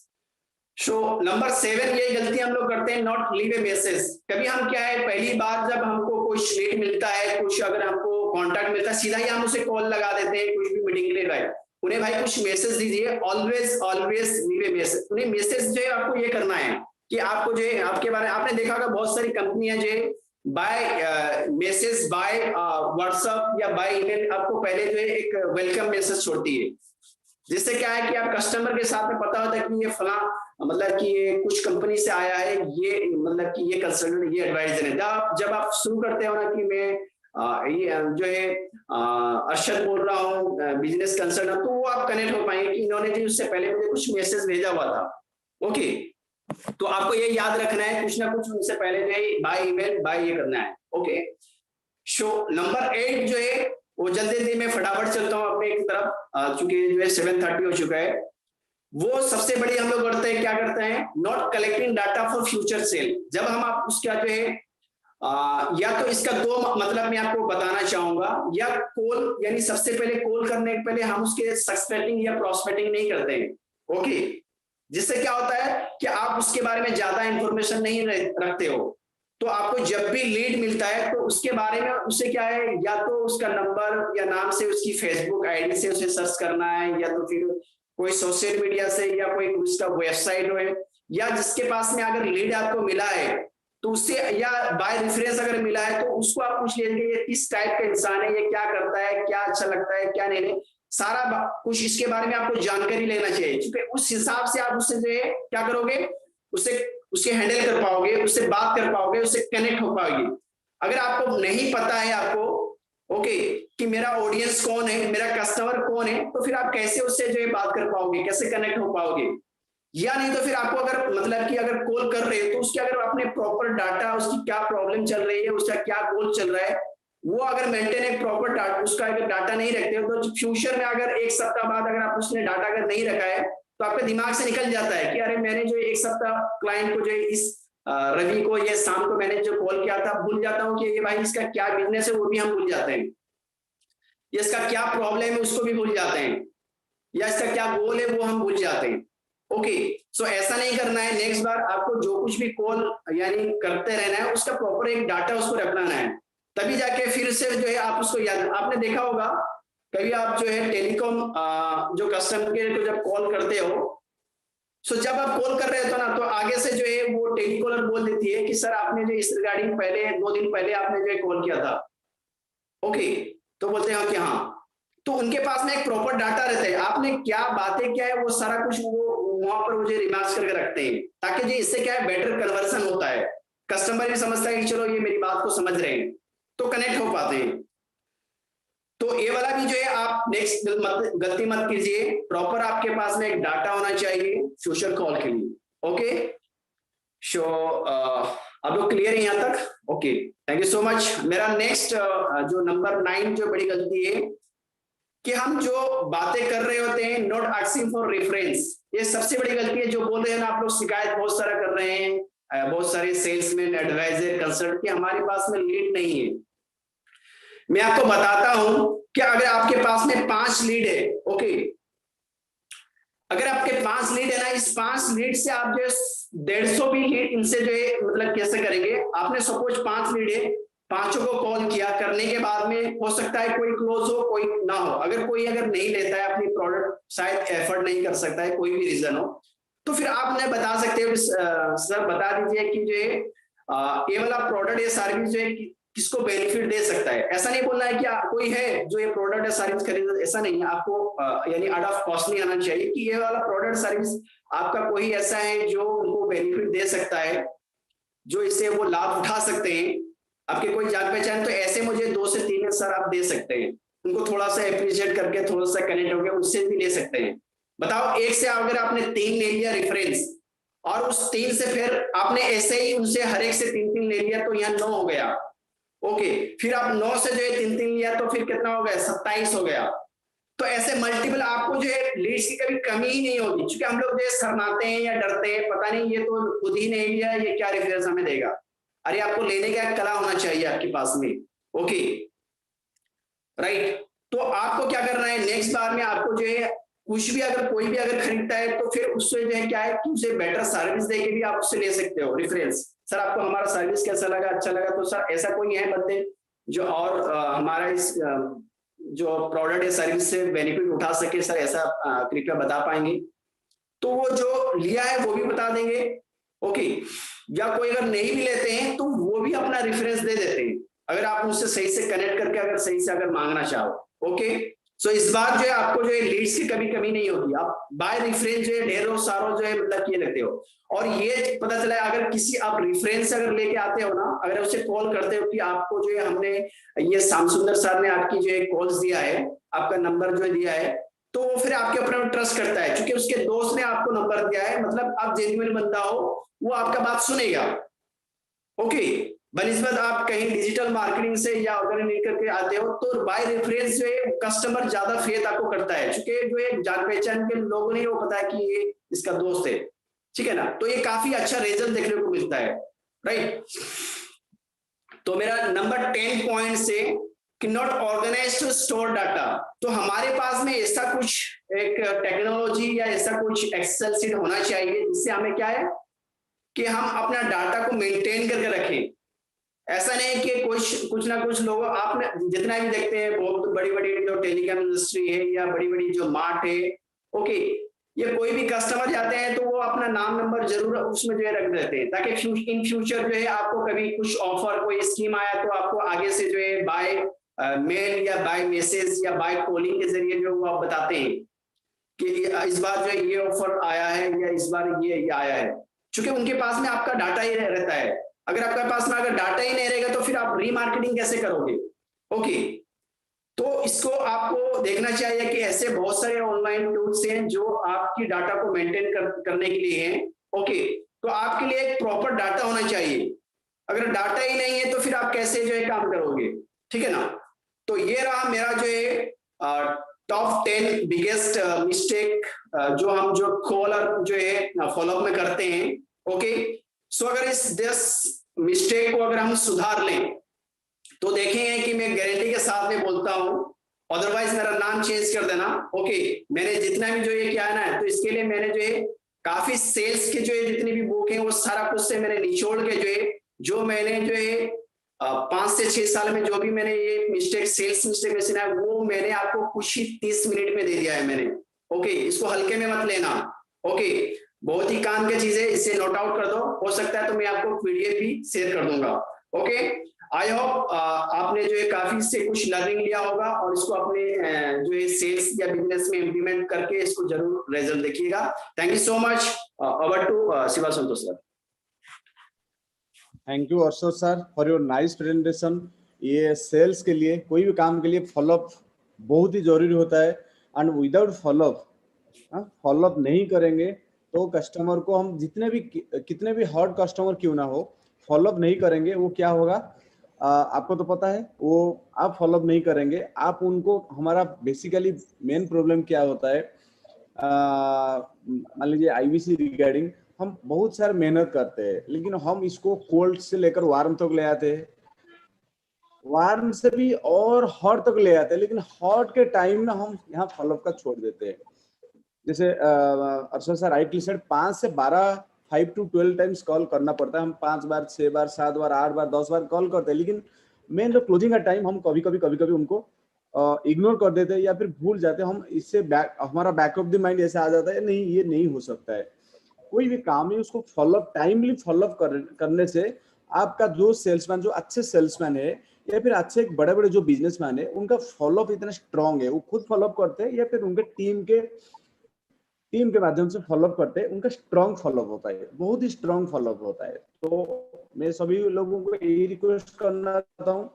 So number 7, ये गलती हम लोग करते हैं, नॉट लीव ए मैसेज। कभी हम क्या है, पहली बार जब हमको कुछ लीड मिलता है, कुछ अगर हमको कॉन्टैक्ट मिलता है, सीधा ही हम उसे कॉल लगा देते हैं कुछ भी मीटिंग के लिए, राइट, उन्हें भाई कुछ मैसेज दीजिए, ऑलवेज ऑलवेज लीव ए मैसेज। उन्हें मैसेज जो है आपको ये करना है कि आपको जो है आपके बारे में, आपने देखा होगा बहुत सारी कंपनियां जो है बाय मैसेज, बाय व्हाट्सएप या बाय ईमेल आपको पहले जो है एक वेलकम मैसेज छोड़ती है, जिससे क्या है कि आप कस्टमर के साथ में पता होता है कि ये फला मतलब कि ये कुछ कंपनी से आया है, ये मतलब कि ये कंसल्टेंट, ये एडवाइजर है। जब आप शुरू करते हो ना कि मैं ये जो है अरशद बोल रहा हूँ बिजनेस कंसल्टेंट, तो वो आप कनेक्ट हो पाएंगे कि इन्होंने जो उससे पहले मुझे कुछ मैसेज भेजा हुआ था। ओके, तो आपको ये याद रखना है, कुछ ना कुछ उनसे पहले जो है बाय ईमेल बाय ये करना है। ओके, सो नंबर 8 जो है वो जल्दी जल्दी मैं फटाफट चलता हूँ अपने एक तरफ, चूंकि जो है 7:30 हो चुका है। वो सबसे बड़ी हम लोग करते हैं, क्या करते हैं, not collecting data for future cell. जब हम आप उसका जो है या तो इसका 2 मतलब मैं आपको बताना चाहूंगा, या कॉल यानी सबसे पहले कॉल करने के पहले हम उसके सस्पेक्टिंग या प्रोस्पेक्टिंग नहीं करते हैं। ओके, जिससे क्या होता है कि आप उसके बारे में ज्यादा इंफॉर्मेशन नहीं रखते हो, तो आपको जब भी लीड मिलता है तो उसके बारे में उसे क्या है, या तो उसका नंबर या नाम से उसकी फेसबुक आईडी से उसे सर्च करना है, या तो फिर कोई सोशल मीडिया से, या कोई उसका वेबसाइट हो, या जिसके पास में अगर लीड आपको मिला है तो उससे, या बाय रेफरेंस अगर मिला है तो उसको आप पूछ लीजिए ये किस टाइप का इंसान है, ये क्या करता है, क्या अच्छा लगता है, क्या नहीं, सारा कुछ इसके बारे में आपको जानकारी लेना चाहिए, क्योंकि उस हिसाब से आप उससे जो है क्या करोगे, उसके हैंडल कर पाओगे, उससे बात कर पाओगे, उससे कनेक्ट हो पाओगे। अगर आपको नहीं पता है आपको ओके, कि मेरा ऑडियंस कौन है, मेरा कस्टमर कौन है, तो फिर आप कैसे उससे जो है बात कर पाओगे, कैसे कनेक्ट हो पाओगे। या नहीं तो फिर आपको अगर मतलब कि अगर कॉल कर रहे हो तो उसके अगर आपने प्रॉपर डाटा, उसकी क्या प्रॉब्लम चल रही है, उसका क्या गोल चल रहा है, वो अगर मेंटेन एक प्रॉपर डाटा, उसका अगर डाटा नहीं रखते हो तो फ्यूचर में अगर एक सप्ताह बाद अगर आप उसने डाटा अगर नहीं रखा है तो आपके दिमाग से निकल जाता है कि अरे मैंने जो एक सप्ताह क्लाइंट को जो इस रवि को ये शाम को मैंने जो कॉल किया था, भूल जाता हूँ कि ये भाई इसका क्या बिजनेस है वो भी हम भूल जाते हैं, या इसका क्या प्रॉब्लम है उसको भी भूल जाते हैं, या इसका क्या गोल है वो हम भूल जाते हैं। ओके, सो ऐसा नहीं करना है। नेक्स्ट बार आपको जो कुछ भी कॉल यानी करते रहना है उसका प्रॉपर एक डाटा उसको रखना है, तभी जाके फिर से जो है आप उसको याद। आपने देखा होगा कभी आप जो है टेलीकॉम जो कस्टमर केयर को जब कॉल करते हो, सो जब आप कॉल कर रहे हो ना तो आगे से जो है वो टेलीकॉलर बोल देती है कि सर आपने जो इस रिगार्डिंग पहले 2 दिन पहले आपने जो है कॉल किया था। ओके, तो बोलते हैं कि हाँ, तो उनके पास में एक प्रॉपर डाटा रहता है, आपने क्या बातें क्या है वो सारा कुछ वो वहां पर मुझे रिमार्क्स करके रखते हैं, ताकि जी इससे क्या है बेटर कन्वर्सन होता है, कस्टमर भी समझता है कि चलो ये मेरी बात को समझ रहे हैं, तो कनेक्ट हो पाते हैं। तो ये वाला भी जो है आप नेक्स्ट गलती मत कीजिए, प्रॉपर आपके पास में एक डाटा होना चाहिए फ्यूचर कॉल के लिए। ओके, सो अब लोग क्लियर है यहाँ तक? Okay, thank you so much. मेरा नेक्स्ट जो नंबर 9 जो बड़ी गलती है कि हम जो बातें कर रहे होते हैं नॉट आस्किंग फॉर रेफरेंस, ये सबसे बड़ी गलती है। जो बोल रहे हैं ना आप लोग, शिकायत बहुत सारा कर रहे हैं, बहुत सारे सेल्समैन, एडवाइजर, कंसल्ट कि हमारे पास में लीड नहीं है। मैं आपको बताता हूं कि अगर आपके पास में 5 लीड है, ओके, अगर आपके 5 लीड है ना, इस 5 लीड से आप जो 150 भी लीड इनसे जो है मतलब कैसे करेंगे, आपने सपोज 5 लीड है, पांचों को कॉल किया, करने के बाद में हो सकता है कोई क्लोज हो कोई ना हो, अगर कोई अगर नहीं लेता है अपनी प्रोडक्ट, शायद एफर्ट नहीं कर सकता है, कोई भी रीजन हो, तो फिर आप उन्हें बता सकते हो सर बता दीजिए कि जो है ये वाला प्रोडक्ट या सर्विस जो है किसको बेनिफिट दे सकता है। ऐसा नहीं बोलना है कि कोई है जो ये प्रोडक्ट या सर्विस खरीद, ऐसा नहीं है। आपको यानी आउट ऑफ कॉस्ट नहीं आना चाहिए कि ये वाला प्रोडक्ट सर्विस आपका कोई ऐसा है जो उनको बेनिफिट दे सकता है, जो इससे वो लाभ उठा सकते हैं। आपके कोई जान पहचान तो ऐसे मुझे 2 से 3 सर आप दे सकते हैं, उनको थोड़ा सा अप्रिशिएट करके थोड़ा सा कनेक्ट हो गया उससे भी ले सकते हैं। बताओ, एक से अगर आपने 3 ले लिया रेफरेंस और उस 3 से फिर आपने ऐसे ही उनसे हर एक से 3-3 ले लिया तो यहाँ 9 हो गया। ओके, फिर आप 9 से जो है 3-3 लिया तो फिर कितना हो गया, 27 हो गया। तो ऐसे मल्टीपल आपको जो है लीड्स की कभी कमी ही नहीं होगी, क्योंकि हम लोग जो है शर्माते हैं या डरते हैं, पता नहीं ये तो खुद ही नहीं लिया, ये क्या रेफरेंस हमें देगा। अरे आपको लेने का कला होना चाहिए आपके पास में। Okay, right. तो आपको क्या करना है, नेक्स्ट बार में आपको जो है कुछ भी अगर कोई भी अगर खरीदता है तो फिर उससे जो है क्या है कि उसे बेटर सर्विस देके भी आप उससे ले सकते हो रेफरेंस। सर आपको हमारा सर्विस कैसा लगा, अच्छा लगा, तो सर ऐसा कोई है बंदे जो और हमारा इस जो प्रोडक्ट या सर्विस से बेनिफिट उठा सके, सर ऐसा कृपया बता पाएंगे? तो वो जो लिया है वो भी बता देंगे। ओके, या कोई अगर नहीं भी लेते हैं तो वो भी अपना रेफरेंस दे देते हैं, अगर आप उससे सही से कनेक्ट करके अगर सही से अगर मांगना चाहो। ओके, सो इस बार जो है आपको जो है लीड्स की कभी कमी नहीं होगी, आप बाय रेफरेंस जो है ढेरों सारों जो है मतलब किए रखते हो। और ये पता चला है अगर किसी आप रेफरेंस अगर लेके आते हो ना, अगर उसे कॉल करते हो कि आपको जो है हमने ये श्याम सुंदर सर ने आपकी जो है कॉल्स दिया है, आपका नंबर जो दिया है, तो वो फिर आपके ऊपर ट्रस्ट करता है, क्योंकि उसके दोस्त ने आपको नंबर दिया है, मतलब आप जेन्युइन बंदा हो, वो आपका बात सुनेगा। ओके, बनिस्बत आप कहीं डिजिटल मार्केटिंग से या अगर लेकर के आते हो तो बाय रेफरेंस जो है कस्टमर ज्यादा फेथ आपको करता है, क्योंकि जो है जान पहचान के लोगों ने वो पता है कि ये इसका दोस्त है, ठीक है ना, तो ये काफी अच्छा रिजल्ट देखने को मिलता है, राइट। तो मेरा नंबर 10 पॉइंट से कि not organise to store data, तो हमारे पास में ऐसा कुछ एक टेक्नोलॉजी या ऐसा कुछ एक्सेल शीट होना चाहिए जिससे हमें क्या है कि हम अपना डाटा को मेंटेन करके रखें। ऐसा नहीं कि कुछ ना कुछ लोग आपने जितना भी देखते हैं, बहुत बड़ी बड़ी जो टेलीकॉम इंडस्ट्री है या बड़ी बड़ी जो मार्ट है, ओके, ये कोई भी कस्टमर जाते हैं तो वो अपना नाम नंबर जरूर उसमें जो है रख देते हैं, ताकि इन फ्यूचर जो है आपको कभी कुछ ऑफर कोई स्कीम आया तो आपको आगे से जो है बाय मेल या बाय मैसेज या बाय कॉलिंग के जरिए जो वो आप बताते हैं कि इस बार जो है ये ऑफर आया है या इस बार ये आया है, क्योंकि उनके पास में आपका डाटा ही रहता है। अगर आपके पास में अगर डाटा ही नहीं रहेगा तो फिर आप रीमार्केटिंग कैसे करोगे? ओके, तो इसको आपको देखना चाहिए कि ऐसे बहुत सारे ऑनलाइन टूल्स हैं जो आपकी डाटा को मेंटेन करने के लिए हैं। ओके, तो आपके लिए एक प्रॉपर डाटा होना चाहिए। अगर डाटा ही नहीं है तो फिर आप कैसे जो है काम करोगे, ठीक है ना। तो ये रहा मेरा जो है टॉप 10 बिगेस्ट मिस्टेक जो कॉलर जो है फॉलोअप में करते हैं। ओके, सो अगर इस 10 मिस्टेक को अगर हम सुधार लें तो देखेंगे कि मैं गारंटी के साथ में बोलता हूं, अदरवाइज मेरा नाम चेंज कर देना। ओके, मैंने जितना भी जो ये किया है ना, तो इसके लिए मैंने जो है काफी सेल्स के जो है जितनी भी बुक है वो सारा कुछ से मैंने निचोड़ के जो है, जो मैंने जो है 5 से 6 साल में जो भी मैंने ये मिस्टेक सेल्स मिस्टेक में सुना है वो मैंने आपको कुछ ही 30 मिनट में दे दिया है मैंने। ओके, इसको हल्के में मत लेना। ओके, बहुत ही काम की चीज है, इसे नोट आउट कर दो, हो सकता है तो मैं आपको पीडीएफ भी शेयर कर दूंगा। ओके, आई होप आपने जो है काफी से कुछ लर्निंग लिया होगा और इसको अपने जो है सेल्स या बिजनेस में इम्प्लीमेंट करके इसको जरूर रिजल्ट देखिएगा। Thank you so much. Over to Shiva Santosh sir. Thank you Arshad sir for your nice presentation. ये सेल्स के लिए, कोई भी काम के लिए फॉलोअप बहुत ही जरूरी होता है। एंड विदाउट फॉलोअप नहीं करेंगे तो कस्टमर को हम कितने भी हॉट कस्टमर क्यों ना हो, फॉलोअप नहीं करेंगे, वो क्या होगा आपको तो पता है। वो आप फॉलोअप नहीं करेंगे, आप उनको, हमारा बेसिकली मेन प्रॉब्लम क्या होता है, मान लीजिए आईबीसी रिगार्डिंग हम बहुत सारे मेहनत करते हैं, लेकिन हम इसको कोल्ड से लेकर वार्म तक ले आते हैं, वार्म से भी और हॉट तक ले आते हैं, लेकिन हॉट के टाइम में हम यहाँ फॉलोअप का छोड़ देते हैं। जैसे अर्शद सर राइटली सेड 5 से 12 5 to 12 टाइम्स कॉल करना पड़ता है। हम 5 बार 6 बार 7 बार 8 बार 10 बार कॉल करते हैं, लेकिन मेन जो क्लोजिंग का टाइम हम कभी कभी उनको इग्नोर कर देते हैं या फिर भूल जाते हैं। हम इससे हमारा बैक ऑफ द माइंड ऐसे आ जाता है, नहीं ये नहीं हो सकता है। कोई भी काम है उसको फॉलोअप, टाइमली फॉलोअप करने से आपका जो सेल्समैन, जो अच्छे सेल्समैन है या फिर अच्छे बड़े बड़े जो बिजनेसमैन है, उनका फॉलोअप इतना स्ट्रांग है, वो खुद फॉलोअप करते हैं या फिर उनके टीम के माध्यम से फॉलोअप करते हैं, उनका स्ट्रांग फॉलोअप होता है, बहुत ही स्ट्रांग फॉलोअप होता है। तो मैं सभी लोगों को यही रिक्वेस्ट करना चाहता हूँ,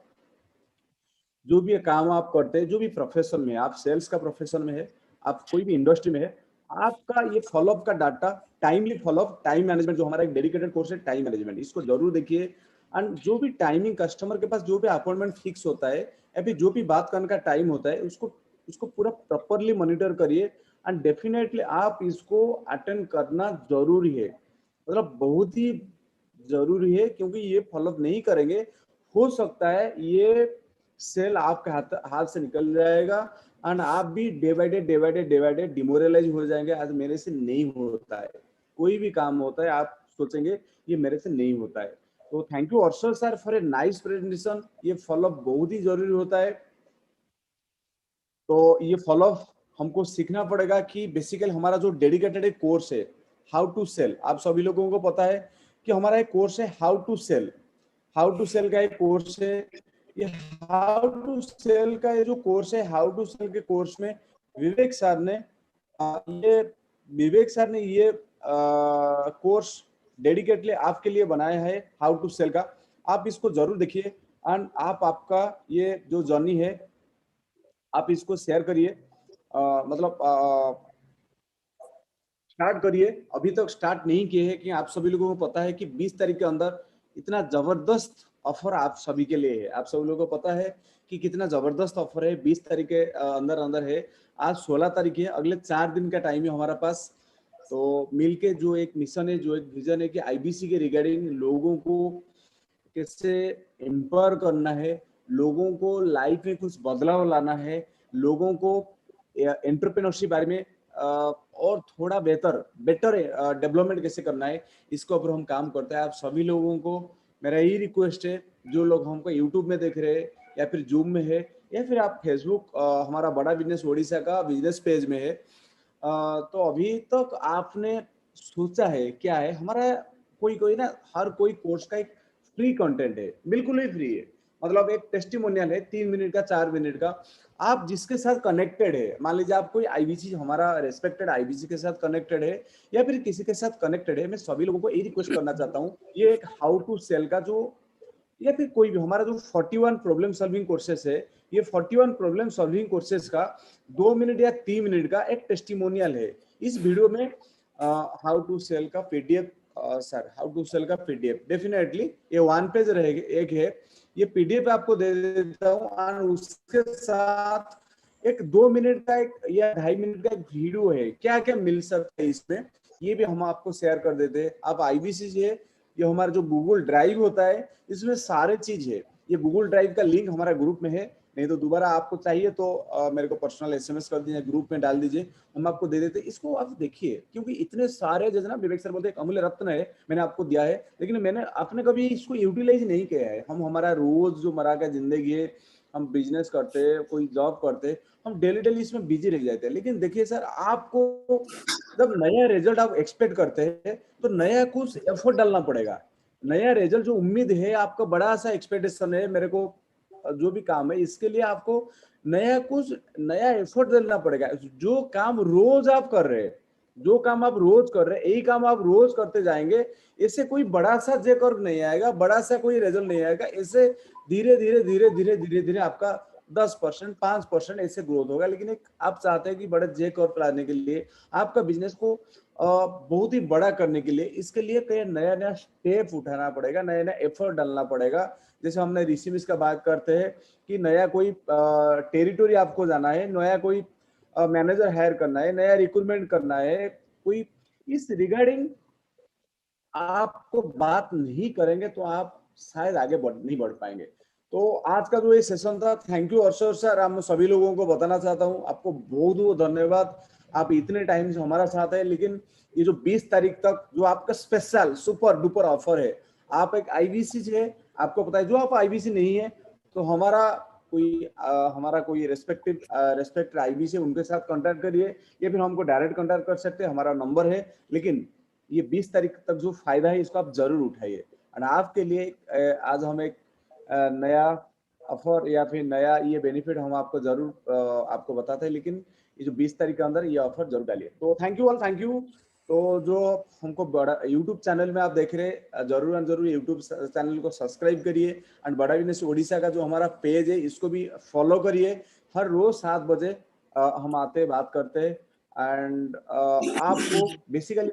जो भी काम आप करते हैं, जो भी प्रोफेशन में, आप सेल्स का प्रोफेशन में है, आप कोई भी इंडस्ट्री में है, आपका ये फॉलोअप का data, timely follow up, time management, जो हमारा एक डेडिकेटेड कोर्स है टाइम मैनेजमेंट, इसको जरूर देखिए। एंड जो भी टाइमिंग कस्टमर के पास जो भी अपॉइंटमेंट फिक्स होता है या फिर जो भी बात करने का टाइम होता है, उसको पूरा प्रॉपरली मॉनिटर करिए एंड डेफिनेटली आप इसको अटेंड करना जरूरी है, मतलब बहुत ही जरूरी है। क्योंकि ये फॉलोअप नहीं करेंगे, हो सकता है ये सेल आपके हाथ से निकल जाएगा एंड आप भी डे बाय डे डिमोरलाइज हो जाएंगे। आज मेरे से नहीं होता है, कोई भी काम होता है आप सोचेंगे ये मेरे से नहीं होता है। तो thank you Arshad sir for a nice presentation. ये फॉलोअप बहुत ही जरूरी होता है। तो ये फॉलोअप हमको सीखना पड़ेगा कि बेसिकली हमारा जो डेडिकेटेड एक कोर्स है हाउ टू सेल, आप सभी लोगों को पता है कि हमारा एक कोर्स है हाउ टू सेल का एक कोर्स है। ये हाउ टू सेल का ये जो कोर्स है, हाउ टू सेल के कोर्स में विवेक सर ने ये कोर्स डेडिकेटली आपके लिए बनाया है, हाउ टू सेल का। आप इसको जरूर देखिए एंड आपका ये जो जर्नी है आप इसको शेयर करिए, मतलब स्टार्ट करिए। अभी तक स्टार्ट नहीं किए हैं कि आप सभी लोगों को पता है कि 20 तारीख के अंदर इतना जबरदस्त ऑफर आप सभी के लिए है। आप सभी लोगों को पता है कि कितना जबरदस्त ऑफर है, 20 तारीख के अंदर है। आज 16 तारीख है, अगले 4 दिन का टाइम है हमारा पास। तो मिलके जो एक मिशन है, जो एक विजन है कि आईबीसी के रिगार्डिंग लोगों को कैसे एम्पावर करना है, लोगों को लाइफ में कुछ बदलाव लाना है, लोगों को एंटरप्रेन्योरशिप बारे में और थोड़ा बेटर डेवलपमेंट कैसे करना है, इसके ऊपर हम काम करते हैं। आप सभी लोगों को मेरा यही रिक्वेस्ट है, जो लोग हमको यूट्यूब में देख रहे हैं या फिर जूम में है या फिर आप फेसबुक हमारा बड़ा बिजनेस ओडिशा का बिजनेस पेज में है, तो अभी तक आपने सोचा है क्या है हमारा कोई ना, हर कोई कोर्स का एक फ्री कंटेंट है, बिल्कुल ही फ्री है। मतलब एक टेस्टिमोनियल है 3 मिनट का 4 मिनट का, आप जिसके साथ कनेक्टेड है, मान लीजिए आप कोई आईबीसी, हमारा रेस्पेक्टेड आईबीसी के साथ कनेक्टेड है या फिर किसी के साथ कनेक्टेड है, मैं सभी लोगों को ये रिक्वेस्ट करना चाहता हूँ, ये एक हाउ टू सेल का जो या फिर कोई भी हमारा जो 41 प्रॉब्लम सॉल्विंग कोर्सेस है, ये 41 प्रॉब्लम सॉल्विंग कोर्सेज का 2 मिनट या 3 मिनट का एक टेस्टिमोनियल है। इस वीडियो में हाउ टू सेल का PDF, sir how to sell का पीडीएफ डेफिनेटली ये 1 पेज रहेगा, एक है ये पीडीएफ आपको दे देता हूँ और उसके साथ एक 2 मिनट का एक या 2.5 मिनट का एक वीडियो है, क्या क्या मिल सकता है इसमें, ये भी हम आपको शेयर कर देते हैं। आप आईबीसी है, ये हमारा जो गूगल ड्राइव होता है इसमें सारे चीज है। ये गूगल ड्राइव का लिंक हमारा ग्रुप में है, नहीं तो दोबारा आपको चाहिए तो मेरे को पर्सनल एसएमएस कर दीजिए, ग्रुप में डाल दीजिए, हम आपको दे देते। इसको आप देखिए, क्योंकि इतने सारे जैसे ना विवेक सर बोलते हैं अमूल्य रत्न है, मैंने आपको दिया है, लेकिन मैंने आपने कभी इसको यूटिलाइज नहीं किया है। हम हमारा रोज जो मरा का जिंदगी है, हम बिजनेस करते हैं, कोई जॉब करते हैं, हम डेली डेली इसमें बिजी रह जाते हैं। लेकिन देखिए सर, आपको जब नया रिजल्ट आप एक्सपेक्ट करते हैं तो नया कुछ एफर्ट डालना पड़ेगा। नया रिजल्ट जो उम्मीद है, आपका बड़ा सा एक्सपेक्टेशन है, मेरे को जो भी काम है इसके लिए आपको नया कुछ नया एफर्ट देना पड़ेगा। जो काम रोज आप कर रहे हैं, जो काम आप रोज कर रहे हैं, यही काम आप रोज करते जाएंगे, इससे कोई बड़ा सा जे कर्व नहीं आएगा, बड़ा सा कोई रिजल्ट नहीं आएगा। इससे धीरे धीरे धीरे धीरे धीरे धीरे आपका 10%, 5% ऐसे ग्रोथ होगा। लेकिन एक आप चाहते हैं कि बड़े जे कर्व लाने के लिए, आपका बिजनेस को बहुत ही बड़ा करने के लिए, इसके लिए कई नया नया स्टेप उठाना पड़ेगा, नया नया एफर्ट डालना पड़ेगा। जैसे हमने ऋषि का बात करते हैं कि नया कोई टेरिटोरी आपको जाना है, नया कोई मैनेजर हायर करना है, नया रिक्रूटमेंट करना है, कोई इस रिगार्डिंग आपको बात नहीं करेंगे तो आप शायद आगे नहीं बढ़ पाएंगे। तो आज का जो ये सेशन था, थैंक यू अर्शद सर, हम सभी लोगों को बताना चाहता हूँ आपको बहुत बहुत धन्यवाद। आप इतने टाइम से हमारा साथ है, लेकिन ये जो 20 तारीख तक जो आपका स्पेशल सुपर डुपर ऑफर है, आप एक आईबीसी है, आपको पता है, जो आप आईबीसी नहीं है तो हमारा कोई रेस्पेक्टेड आईबीसी उनके साथ कांटेक्ट करिए, या फिर हमको डायरेक्ट कांटेक्ट कर सकते हैं, हमारा नंबर है। लेकिन ये 20 तारीख तक जो फायदा है इसको आप जरूर उठाइए। और आपके लिए आज हम एक नया ऑफर या फिर नया ये बेनिफिट हम आपको जरूर आपको बताते हैं, लेकिन ये जो 20 तारीख के अंदर ये ऑफर जरूर डालिए। तो thank you all, thank you. तो जो हमको बड़ा यूट्यूब चैनल में आप देख रहे हैं, जरूर एंड जरूर यूट्यूब चैनल को सब्सक्राइब करिए, एंड बड़ा बिजनेस ओडिशा का जो हमारा पेज है इसको भी फॉलो करिए। हर रोज 7 बजे हम आते हैं, बात करते हैं, एंड आपको बेसिकली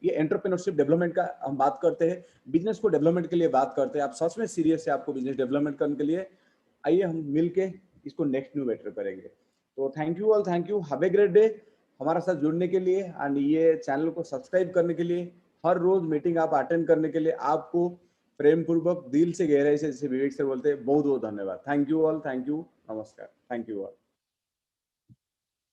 ये एंटरप्रेन्योरशिप डेवलपमेंट का हम बात करते हैं, बिजनेस को डेवलपमेंट के लिए बात करते हैं। आप सच में सीरियस है आपको बिजनेस डेवलपमेंट करने के लिए, आइए हम मिलके इसको नेक्स्ट न्यू बेटर करेंगे। तो thank you all, thank you, have a great day. हमारा साथ जुड़ने के लिए एंड ये चैनल को सब्सक्राइब करने के लिए, हर रोज मीटिंग आप अटेंड करने के लिए आपको प्रेम पूर्वक दिल से गहराई से, जैसे विवेक सर बोलते हैं, बहुत बहुत धन्यवाद। Thank you all, thank you, नमस्कार, थैंक यू ऑल।